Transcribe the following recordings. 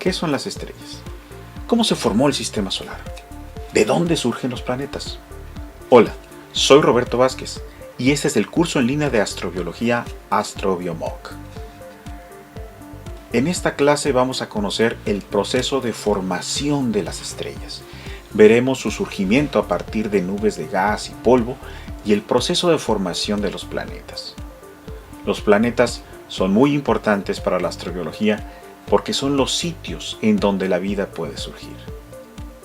¿Qué son las estrellas? ¿Cómo se formó el sistema solar? ¿De dónde surgen los planetas? Hola, soy Roberto Vázquez y este es el curso en línea de astrobiología AstroBioMock. En esta clase vamos a conocer el proceso de formación de las estrellas. Veremos su surgimiento a partir de nubes de gas y polvo y el proceso de formación de los planetas. Los planetas son muy importantes para la astrobiología porque son los sitios en donde la vida puede surgir.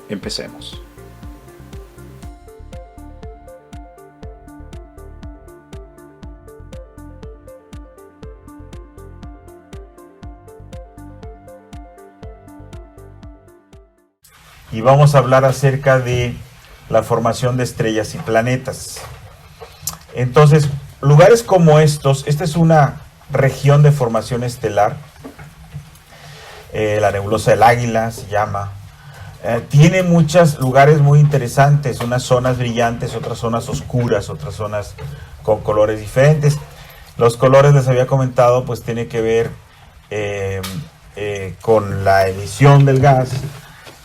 Empecemos. Y vamos a hablar acerca de la formación de estrellas y planetas. Entonces, lugares como estos, esta es una región de formación estelar, la nebulosa del Águila se llama, tiene muchos lugares muy interesantes, unas zonas brillantes, otras zonas oscuras, otras zonas con colores diferentes. Los colores, les había comentado, pues tiene que ver con la emisión del gas,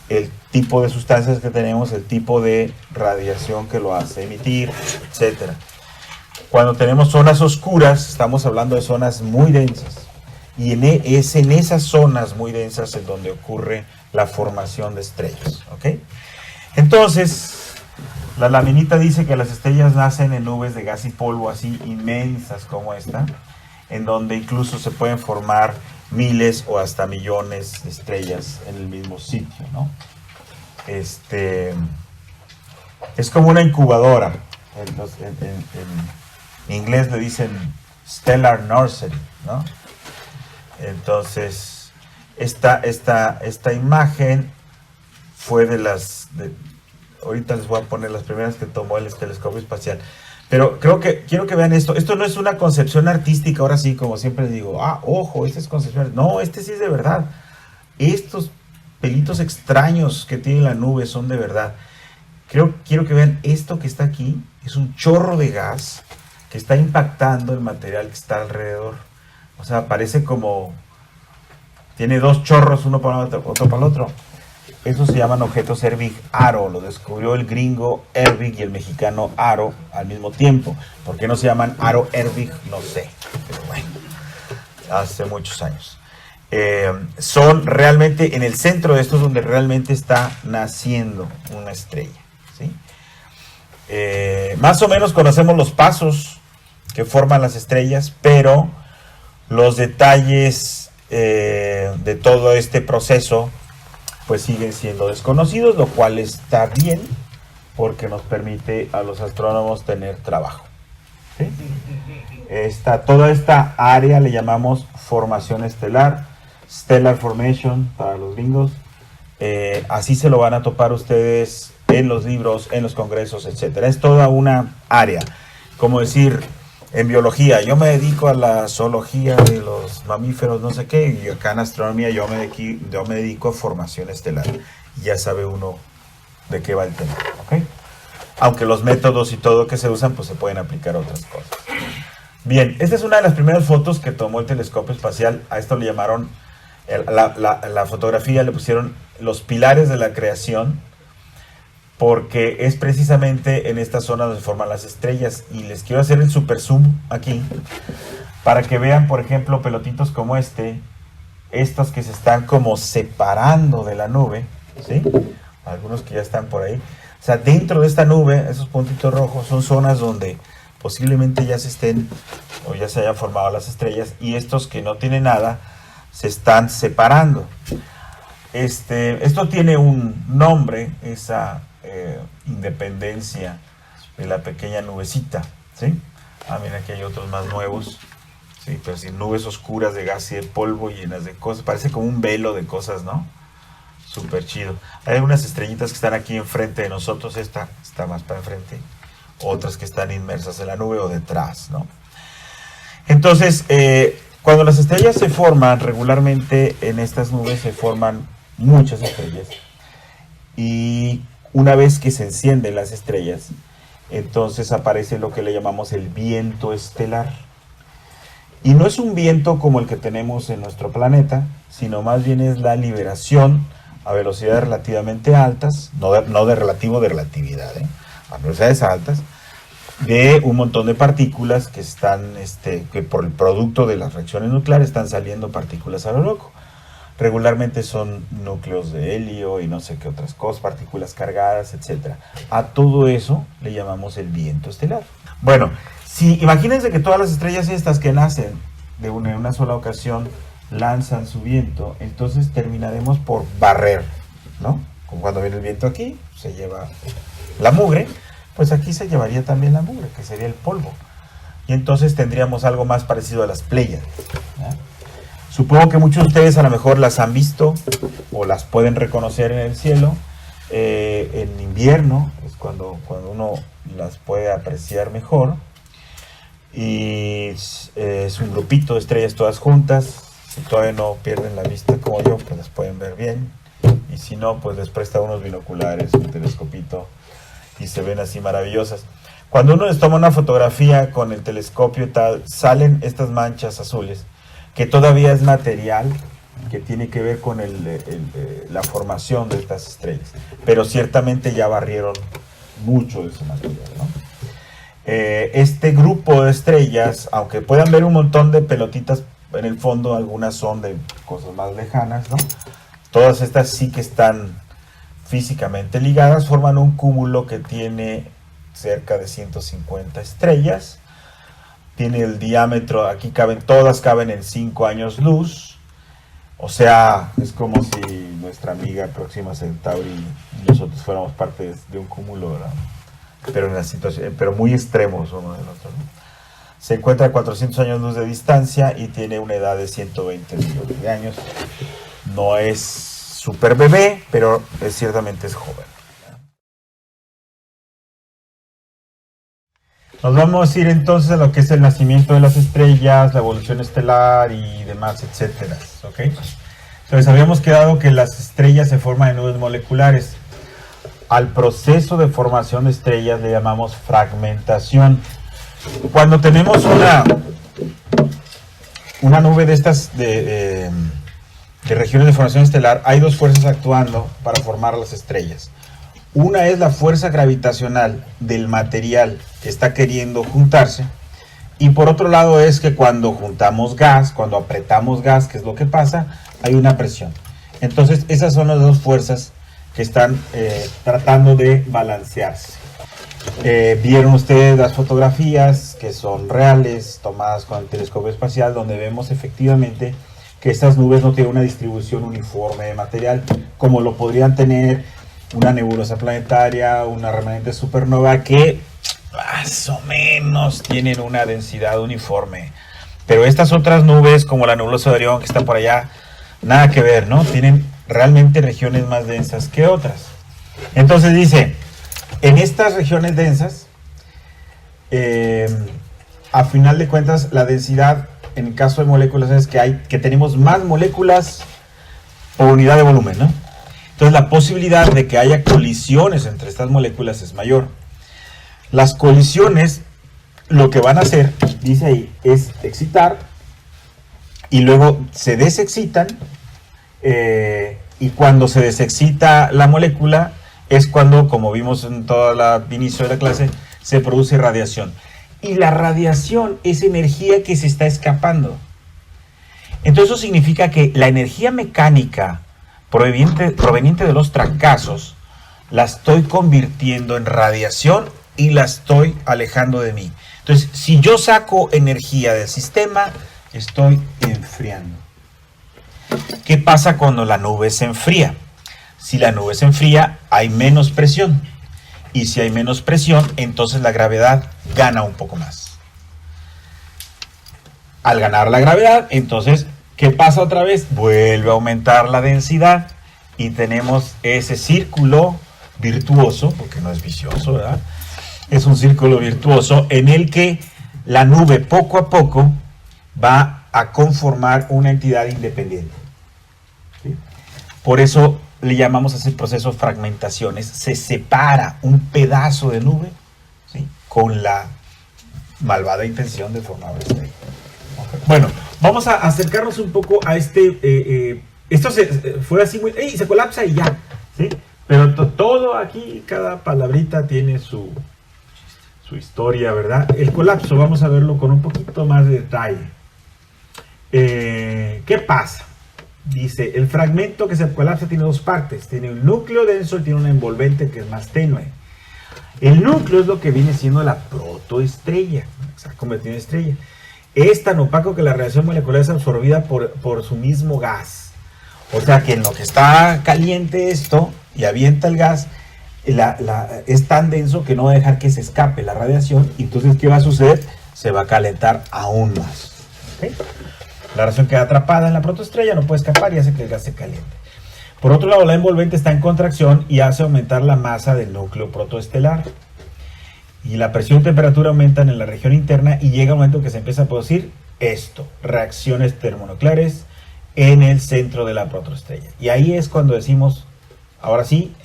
el tipo de sustancias que tenemos, el tipo de radiación que lo hace emitir, etc. Cuando tenemos zonas oscuras, estamos hablando de zonas muy densas. Y es en esas zonas muy densas en donde ocurre la formación de estrellas. ¿Ok? Entonces, la laminita dice que las estrellas nacen en nubes de gas y polvo así inmensas como esta, en donde incluso se pueden formar miles o hasta millones de estrellas en el mismo sitio, ¿no? Es como una incubadora. En inglés le dicen stellar nursery, ¿no? Entonces, esta imagen fue ahorita les voy a poner las primeras que tomó el telescopio espacial. Pero quiero que vean esto. Esto no es una concepción artística, ahora sí, como siempre digo, ojo, esta es concepción. No, este sí es de verdad. Estos pelitos extraños que tiene la nube son de verdad. Quiero que vean esto que está aquí. Es un chorro de gas que está impactando el material que está alrededor. O sea, parece como... Tiene dos chorros, uno para otro para el otro. Esos se llaman objetos Erbig-Haro. Lo descubrió el gringo Erbig y el mexicano Haro al mismo tiempo. ¿Por qué no se llaman Haro-Erbig? No sé. Pero bueno, hace muchos años. Son realmente en el centro de esto es donde realmente está naciendo una estrella, ¿sí? Más o menos conocemos los pasos que forman las estrellas, pero los detalles de todo este proceso pues siguen siendo desconocidos, lo cual está bien porque nos permite a los astrónomos tener trabajo, ¿sí? Toda esta área le llamamos formación estelar, stellar formation para los gringos. Así se lo van a topar ustedes en los libros, en los congresos, etcétera. Es toda una área, como decir en biología, yo me dedico a la zoología de los mamíferos, no sé qué, y acá en astronomía yo me dedico a formación estelar. Y ya sabe uno de qué va el tema, ¿ok? Aunque los métodos y todo que se usan, pues se pueden aplicar a otras cosas. Bien, esta es una de las primeras fotos que tomó el telescopio espacial. A esto le llamaron, la fotografía le pusieron los pilares de la creación, porque es precisamente en esta zona donde se forman las estrellas. Y les quiero hacer el super zoom aquí, para que vean, por ejemplo, pelotitos como estos que se están como separando de la nube, ¿sí? Algunos que ya están por ahí. O sea, dentro de esta nube, esos puntitos rojos son zonas donde posiblemente ya ya se hayan formado las estrellas, y estos que no tienen nada se están separando. Esto tiene un nombre, esa independencia de la pequeña nubecita, ¿sí? Mira, aquí hay otros más nuevos, sí, pero sin nubes oscuras de gas y de polvo llenas de cosas, parece como un velo de cosas, ¿no? Súper chido. Hay unas estrellitas que están aquí enfrente de nosotros, esta está más para enfrente, otras que están inmersas en la nube o detrás, ¿no? Entonces, cuando las estrellas se forman regularmente, en estas nubes se forman muchas estrellas, y una vez que se encienden las estrellas, entonces aparece lo que le llamamos el viento estelar. Y no es un viento como el que tenemos en nuestro planeta, sino más bien es la liberación a velocidades relativamente altas, no de relativo, de relatividad, a velocidades altas, de un montón de partículas que están, que por el producto de las reacciones nucleares están saliendo partículas a lo loco. Regularmente son núcleos de helio y no sé qué otras cosas, partículas cargadas, etc. A todo eso le llamamos el viento estelar. Bueno, si imagínense que todas las estrellas estas que nacen de en una sola ocasión lanzan su viento, entonces terminaremos por barrer, ¿no? Como cuando viene el viento aquí, se lleva la mugre, pues aquí se llevaría también la mugre, que sería el polvo. Y entonces tendríamos algo más parecido a las Pléyades, ¿no? Supongo que muchos de ustedes a lo mejor las han visto o las pueden reconocer en el cielo. En invierno es cuando uno las puede apreciar mejor. Y es un grupito de estrellas todas juntas. Si todavía no pierden la vista como yo, pues las pueden ver bien. Y si no, pues les presta unos binoculares, un telescopito, y se ven así maravillosas. Cuando uno les toma una fotografía con el telescopio tal, salen estas manchas azules, que todavía es material que tiene que ver con la formación de estas estrellas, pero ciertamente ya barrieron mucho de ese material, ¿no? Este grupo de estrellas, aunque puedan ver un montón de pelotitas en el fondo, algunas son de cosas más lejanas, ¿no? Todas estas sí que están físicamente ligadas, forman un cúmulo que tiene cerca de 150 estrellas. Tiene el diámetro, aquí todas caben en 5 años luz. O sea, es como si nuestra amiga Próxima Centauri y nosotros fuéramos parte de un cúmulo, ¿verdad? Pero en la situación, pero muy extremos uno del otro, ¿no? Se encuentra a 400 años luz de distancia y tiene una edad de 120 millones de años. No es súper bebé, pero ciertamente es joven. Nos vamos a ir entonces a lo que es el nacimiento de las estrellas, la evolución estelar y demás, etcétera, ¿ok? Entonces habíamos quedado que las estrellas se forman en nubes moleculares. Al proceso de formación de estrellas le llamamos fragmentación. Cuando tenemos una nube de estas de regiones de formación estelar, hay dos fuerzas actuando para formar las estrellas. Una es la fuerza gravitacional del material que está queriendo juntarse, y por otro lado es que cuando juntamos gas, cuando apretamos gas, ¿qué es lo que pasa? Hay una presión. Entonces esas son las dos fuerzas que están tratando de balancearse. Vieron ustedes las fotografías que son reales, tomadas con el telescopio espacial, donde vemos efectivamente que estas nubes no tienen una distribución uniforme de material, como lo podrían tener una nebulosa planetaria, una remanente supernova, que más o menos tienen una densidad uniforme. Pero estas otras nubes, como la nebulosa de Orión que está por allá, nada que ver, ¿no? Tienen realmente regiones más densas que otras. Entonces dice, en estas regiones densas, a final de cuentas, la densidad, en el caso de moléculas, es que tenemos más moléculas por unidad de volumen, ¿no? Entonces la posibilidad de que haya colisiones entre estas moléculas es mayor. Las colisiones lo que van a hacer, dice ahí, es excitar y luego se desexcitan, y cuando se desexcita la molécula es cuando, como vimos en todo el inicio de la clase, se produce radiación. Y la radiación es energía que se está escapando. Entonces eso significa que la energía mecánica proveniente de los trancazos la estoy convirtiendo en radiación y la estoy alejando de mí. Entonces, si yo saco energía del sistema, estoy enfriando. ¿Qué pasa cuando la nube se enfría? Si la nube se enfría, hay menos presión. Y si hay menos presión, entonces la gravedad gana un poco más. Al ganar la gravedad, entonces, ¿qué pasa otra vez? Vuelve a aumentar la densidad y tenemos ese círculo virtuoso, porque no es vicioso, ¿verdad? Es un círculo virtuoso en el que la nube poco a poco va a conformar una entidad independiente. ¿Sí? Por eso le llamamos a ese proceso fragmentaciones. Se separa un pedazo de nube, ¿sí?, con la malvada intención de formar una estrella. ¿Okay? Bueno, vamos a acercarnos un poco a esto fue así muy... ¡Ey! Se colapsa y ya, ¿sí? Pero todo aquí, cada palabrita tiene su historia, ¿verdad? El colapso, vamos a verlo con un poquito más de detalle. ¿Qué pasa? Dice, el fragmento que se colapsa tiene dos partes. Tiene un núcleo denso y tiene una envolvente que es más tenue. El núcleo es lo que viene siendo la protoestrella, se ha convertido en estrella. Es tan opaco que la radiación molecular es absorbida por su mismo gas. O sea que en lo que está caliente esto y avienta el gas, es tan denso que no va a dejar que se escape la radiación. Y entonces, ¿qué va a suceder? Se va a calentar aún más. ¿Okay? La radiación queda atrapada en la protoestrella, no puede escapar y hace que el gas se caliente. Por otro lado, la envolvente está en contracción y hace aumentar la masa del núcleo protoestelar. Y la presión y temperatura aumentan en la región interna y llega un momento que se empieza a producir esto, reacciones termonucleares en el centro de la protoestrella. Y ahí es cuando decimos, ahora sí,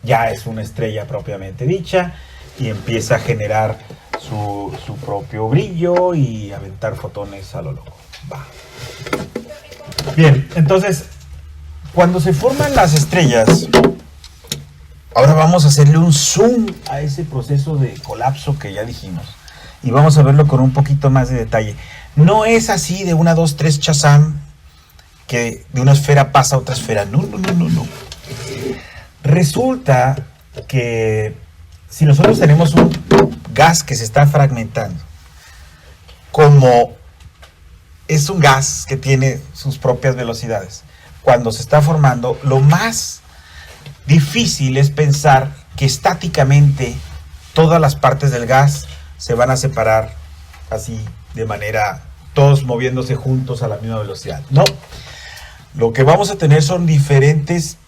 ya es una estrella propiamente dicha y empieza a generar su propio brillo y aventar fotones a lo loco. Va. Bien, entonces, cuando se forman las estrellas, ahora vamos a hacerle un zoom a ese proceso de colapso que ya dijimos. Y vamos a verlo con un poquito más de detalle. No es así de 1, 2, 3 chazam, que de una esfera pasa a otra esfera. No. Resulta que si nosotros tenemos un gas que se está fragmentando, como es un gas que tiene sus propias velocidades, cuando se está formando, lo más difícil es pensar que estáticamente todas las partes del gas se van a separar así de manera, todos moviéndose juntos a la misma velocidad. No, lo que vamos a tener son diferentes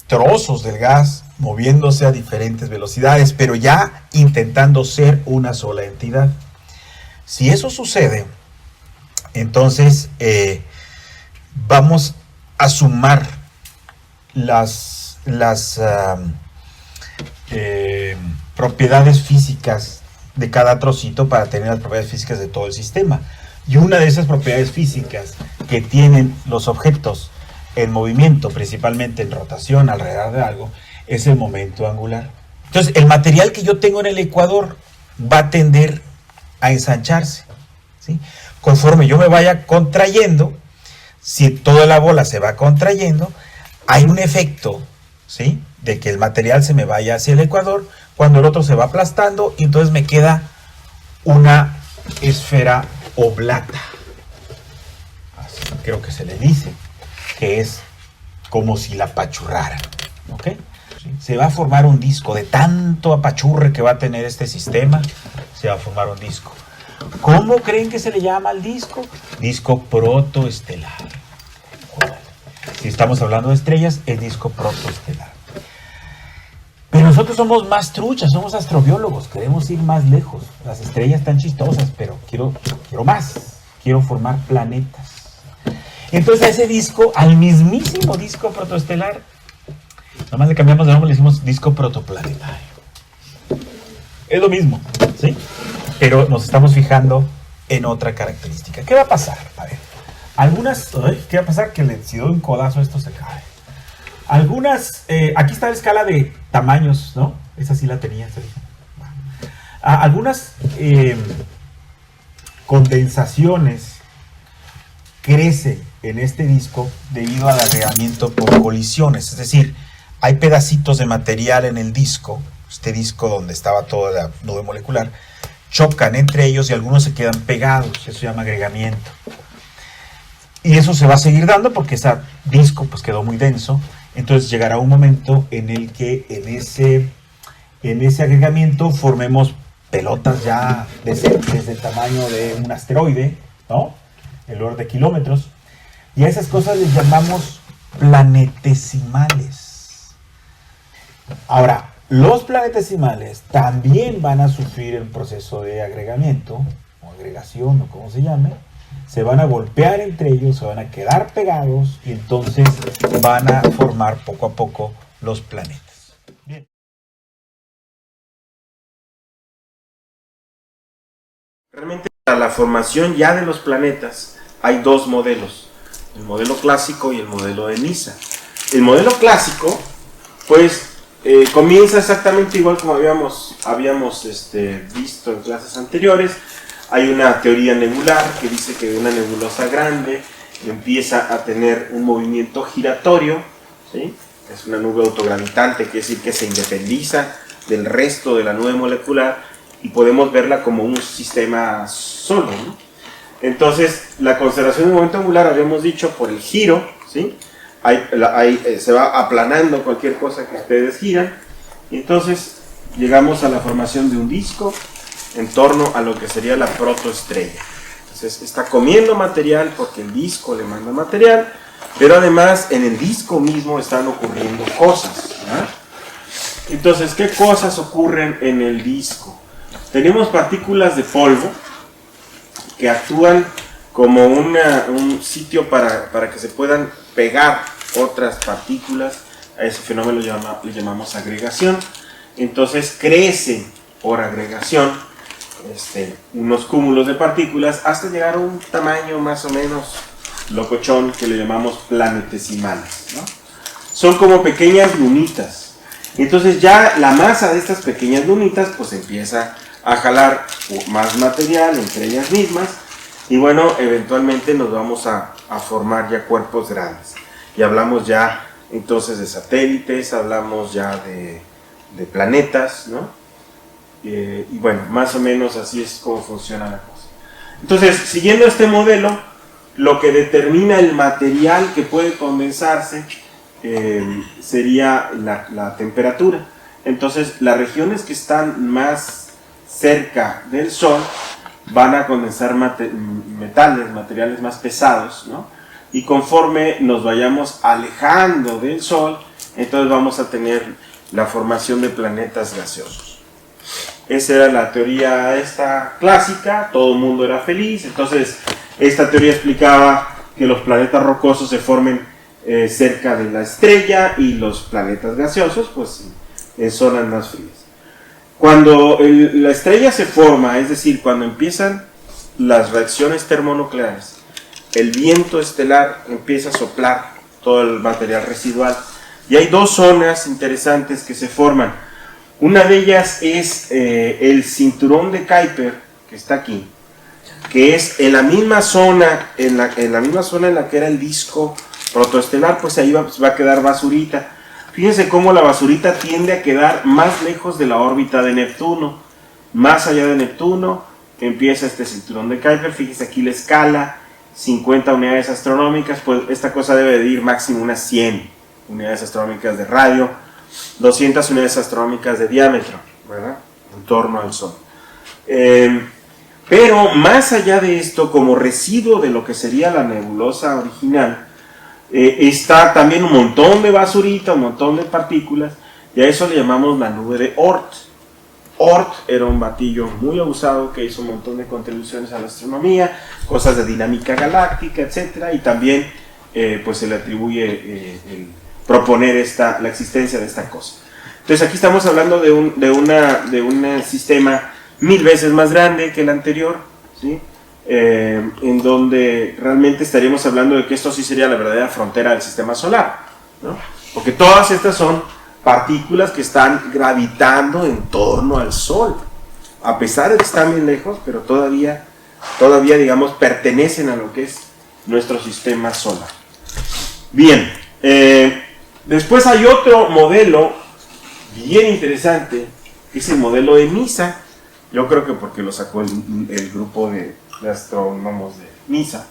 trozos del gas moviéndose a diferentes velocidades, pero ya intentando ser una sola entidad. Si eso sucede, entonces vamos a sumar las propiedades físicas de cada trocito para tener las propiedades físicas de todo el sistema. Y una de esas propiedades físicas que tienen los objetos en movimiento, principalmente en rotación alrededor de algo, es el momento angular. Entonces, el material que yo tengo en el ecuador va a tender a ensancharse, ¿sí? Conforme yo me vaya contrayendo, si toda la bola se va contrayendo, hay un efecto, ¿sí?, de que el material se me vaya hacia el ecuador, cuando el otro se va aplastando, y entonces me queda una esfera oblata. Así creo que se le dice, que es como si la apachurraran, ¿ok? ¿Sí? Se va a formar un disco de tanto apachurre que va a tener este sistema, se va a formar un disco. ¿Cómo creen que se le llama al disco? Disco protoestelar. Si estamos hablando de estrellas, es disco protoestelar. Pero nosotros somos más truchas, somos astrobiólogos, queremos ir más lejos. Las estrellas están chistosas, pero quiero más, quiero formar planetas. Entonces a ese disco, al mismísimo disco protoestelar, nomás le cambiamos de nombre, le decimos disco protoplanetario. Es lo mismo, ¿sí? Pero nos estamos fijando en otra característica. ¿Qué va a pasar? A ver, ¿qué va a pasar? Que si doy un codazo esto se cae. Aquí está la escala de tamaños, ¿no? Esa sí la tenía. Algunas condensaciones crecen en este disco debido al agregamiento por colisiones. Es decir, hay pedacitos de material en el disco, este disco donde estaba toda la nube molecular, chocan entre ellos y algunos se quedan pegados. Eso se llama agregamiento. Y eso se va a seguir dando porque ese disco pues quedó muy denso. Entonces llegará un momento en el que en ese agregamiento formemos pelotas ya decentes del tamaño de un asteroide, ¿no? El orden de kilómetros. Y a esas cosas les llamamos planetesimales. Ahora, los planetesimales también van a sufrir el proceso de agregamiento, o agregación, o como se llame. Se van a golpear entre ellos, se van a quedar pegados y entonces van a formar poco a poco los planetas. Bien. Realmente para la formación ya de los planetas hay dos modelos, el modelo clásico y el modelo de NISA. El modelo clásico, pues, comienza exactamente igual como habíamos visto en clases anteriores. Hay una teoría nebular que dice que una nebulosa grande empieza a tener un movimiento giratorio, ¿sí? Es una nube autogravitante, quiere decir que se independiza del resto de la nube molecular y podemos verla como un sistema solo, ¿no? Entonces, la conservación del momento angular, habíamos dicho, por el giro, ¿sí? Se va aplanando cualquier cosa que ustedes giran, y entonces llegamos a la formación de un disco en torno a lo que sería la protoestrella. Entonces está comiendo material porque el disco le manda material, pero además en el disco mismo están ocurriendo cosas, ¿verdad? Entonces, ¿qué cosas ocurren en el disco? Tenemos partículas de polvo que actúan como un sitio para que se puedan pegar otras partículas. A ese fenómeno le llamamos agregación. Entonces crecen por agregación unos cúmulos de partículas hasta llegar a un tamaño más o menos locochón que le llamamos planetesimales, ¿no? Son como pequeñas lunitas. Entonces ya la masa de estas pequeñas lunitas pues empieza a jalar más material entre ellas mismas, y bueno, eventualmente nos vamos a formar ya cuerpos grandes. Y hablamos ya entonces de satélites, hablamos ya de planetas, ¿no? Y bueno, más o menos así es como funciona la cosa. Entonces, siguiendo este modelo, lo que determina el material que puede condensarse sería la temperatura. Entonces, las regiones que están más cerca del Sol van a condensar materiales más pesados, ¿no? Y conforme nos vayamos alejando del Sol, entonces vamos a tener la formación de planetas gaseosos. Esa era la teoría clásica, todo el mundo era feliz. Entonces esta teoría explicaba que los planetas rocosos se formen cerca de la estrella y los planetas gaseosos pues en zonas más frías. Cuando la estrella se forma, es decir, cuando empiezan las reacciones termonucleares, el viento estelar empieza a soplar todo el material residual, y hay dos zonas interesantes que se forman. Una de ellas es el cinturón de Kuiper, que está aquí, que es en la misma zona en la que era el disco protoestelar. Pues ahí va a quedar basurita. Fíjense cómo la basurita tiende a quedar más lejos de la órbita de Neptuno. Más allá de Neptuno empieza este cinturón de Kuiper. Fíjense aquí la escala, 50 unidades astronómicas, pues esta cosa debe de ir máximo unas 100 unidades astronómicas de radio, 200 unidades astronómicas de diámetro, ¿verdad? En torno al Sol. Pero más allá de esto, como residuo de lo que sería la nebulosa original, está también un montón de basurita, un montón de partículas, y a eso le llamamos la nube de Oort. Oort era un batillo muy abusado que hizo un montón de contribuciones a la astronomía, cosas de dinámica galáctica, etc. Y también pues se le atribuye el proponer la existencia de esta cosa. Entonces aquí estamos hablando de un sistema 1000 veces más grande que el anterior, ¿sí? En donde realmente estaríamos hablando de que esto sí sería la verdadera frontera del sistema solar, ¿no? Porque todas estas son partículas que están gravitando en torno al Sol, a pesar de que están bien lejos, pero todavía digamos pertenecen a lo que es nuestro sistema solar. Bien, después hay otro modelo bien interesante, que es el modelo de NISA. Yo creo que porque lo sacó el grupo de astrónomos de NISA,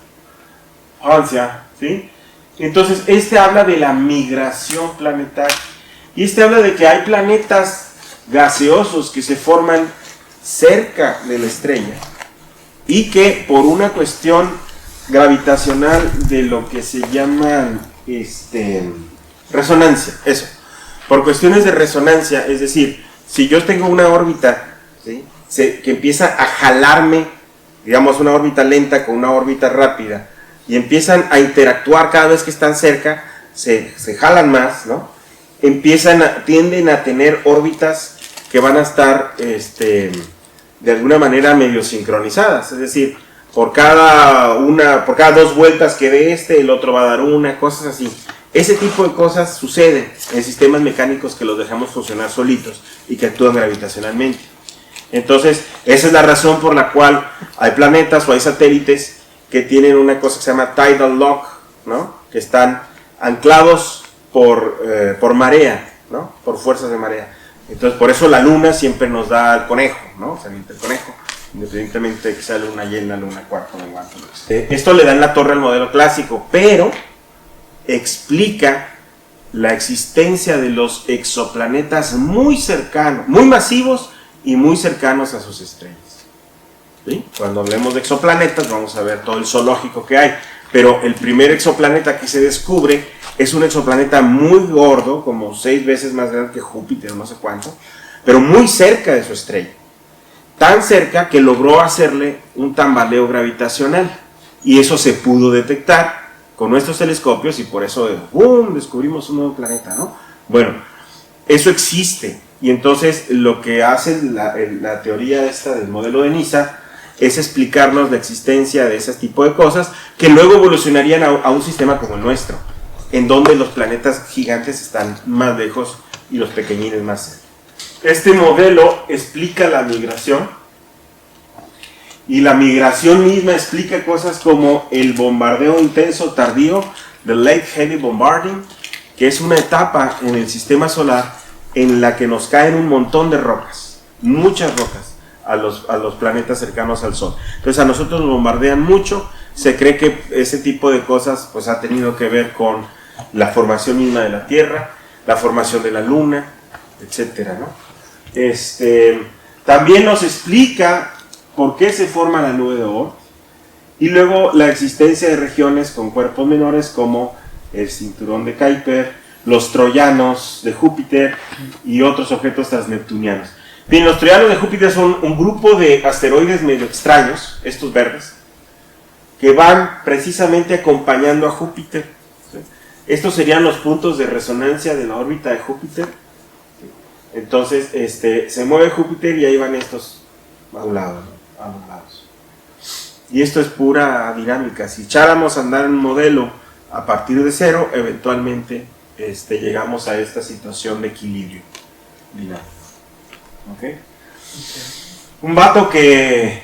Francia, ¿sí? Entonces este habla de la migración planetaria, y habla de que hay planetas gaseosos que se forman cerca de la estrella y que por una cuestión gravitacional de lo que se llama resonancia, por cuestiones de resonancia, es decir, si yo tengo una órbita, ¿sí?, que empieza a jalarme, digamos una órbita lenta con una órbita rápida, y empiezan a interactuar cada vez que están cerca, se jalan más, ¿no? Tienden a tener órbitas que van a estar, de alguna manera medio sincronizadas, es decir, por cada 2 vueltas que dé el otro va a dar una, cosas así. Ese tipo de cosas suceden en sistemas mecánicos que los dejamos funcionar solitos y que actúan gravitacionalmente. Entonces, esa es la razón por la cual hay planetas o hay satélites que tienen una cosa que se llama tidal lock, ¿no? Que están anclados por marea, ¿no? Por fuerzas de marea. Entonces, por eso la luna siempre nos da el conejo, ¿no? O sea, el conejo, independientemente de que sea luna llena, luna cuarta, luna cuarta. Esto le da en la torre al modelo clásico, pero explica la existencia de los exoplanetas muy cercanos, muy masivos y muy cercanos a sus estrellas. ¿Sí? Cuando hablemos de exoplanetas vamos a ver todo el zoológico que hay, pero el primer exoplaneta que se descubre es un exoplaneta muy gordo, como 6 veces más grande que Júpiter, no sé cuánto, pero muy cerca de su estrella. Tan cerca que logró hacerle un tambaleo gravitacional. Y eso se pudo detectar con nuestros telescopios y por eso ¡boom!, descubrimos un nuevo planeta, ¿no? Bueno, eso existe. Y entonces lo que hace la teoría esta del modelo de NISA es explicarnos la existencia de ese tipo de cosas que luego evolucionarían a un sistema como el nuestro, en donde los planetas gigantes están más lejos y los pequeñines más cerca. Este modelo explica la migración, y la migración misma explica cosas como el bombardeo intenso tardío, the late heavy bombarding, que es una etapa en el sistema solar en la que nos caen un montón de rocas, muchas rocas, a los planetas cercanos al Sol. Entonces a nosotros nos bombardean mucho. Se cree que ese tipo de cosas pues ha tenido que ver con la formación misma de la Tierra, la formación de la Luna, etcétera, ¿no? También nos explica por qué se forma la nube de Oort, y luego la existencia de regiones con cuerpos menores como el cinturón de Kuiper, los troyanos de Júpiter y otros objetos transneptunianos. Bien, los troyanos de Júpiter son un grupo de asteroides medio extraños, estos verdes, que van precisamente acompañando a Júpiter. Estos serían los puntos de resonancia de la órbita de Júpiter. Entonces, se mueve Júpiter y ahí van estos a un lado, ¿no? A los lados. Y esto es pura dinámica. Si echáramos a andar en un modelo a partir de cero, eventualmente llegamos a esta situación de equilibrio dinámico. ¿Okay? Un vato que